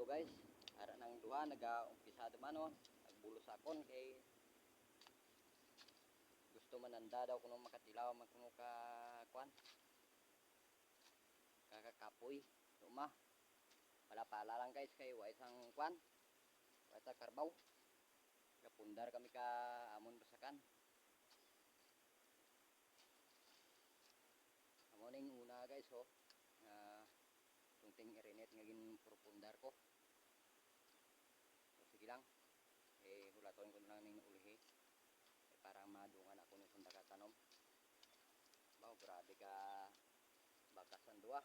guys. Ara nang duha nag-umpisa man oh. Nagbulos akon kay gusto mananda daw kuno makatilaw man kuno ka kwan. Kakakapoy. Luma. Pala-pala lang guys kay wa isang kwan. Wa isa karbaw. Kapundar kami ka amon basakan. Amoning una guys oh. Tungting irinet nga gin purpundar ko. So, sige lang. Hulaton ko na lang ning ulihi. Para madungan ako ng sunda ka tanom. Baw, grabe ka bakasan duwa.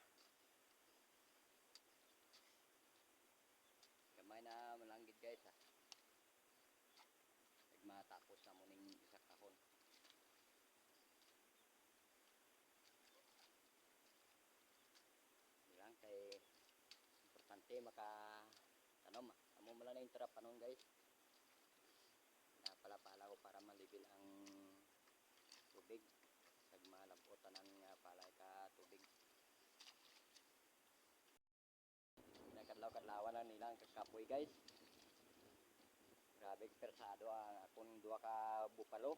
Gamay na malanggit guys ha. Matapos na mo ning isa kahon. Lang kay importante makatanom. Amo man lang na trap anon guys. Napala-pala ko para malibil ang tubig. Kag malabutan ang palay ka tubig. Nakadlaw-kadlawan lang nilang kakapoy guys. Grabe persado ang akong duha ka bupalo.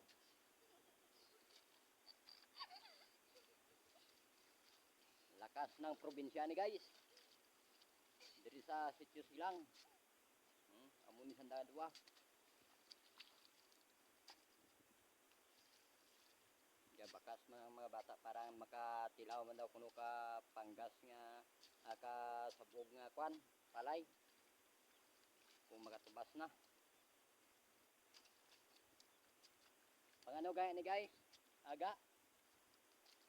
Lakas ng probinsya ni guys. Diri sa Sitio Silang. Amo ni sanda duwa. Ya bakas mga bata para makatilaw man daw kuno ka panggas nga aka sabog nga kwan, palay. Kung makatubas na. Pangano gaya ni guys? Aga.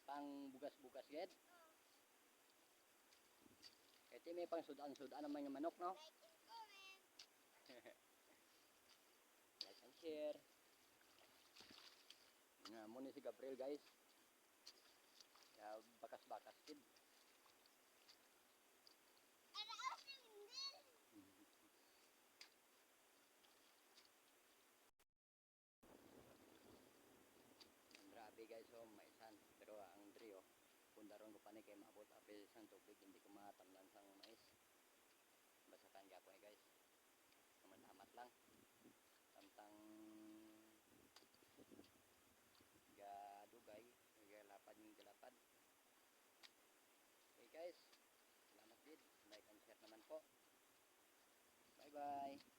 Pang bugas-bugas gid. Ito may pang sudan-sudan ang mga manok no. Like and share. Nga mo ni si Gabriel guys. Ya bakas-bakas gid. Grabe guys oh, maisan. Pero ang drio pundaron ko pa ni kay maabot apil sang tubig hindi ko matamnan sang mais. Basakan gyapon ni guys. Amat-amat lang. Samtang gadugay, galapad yung galapad. Okay guys, salamat din. Like and share naman po. Bye bye.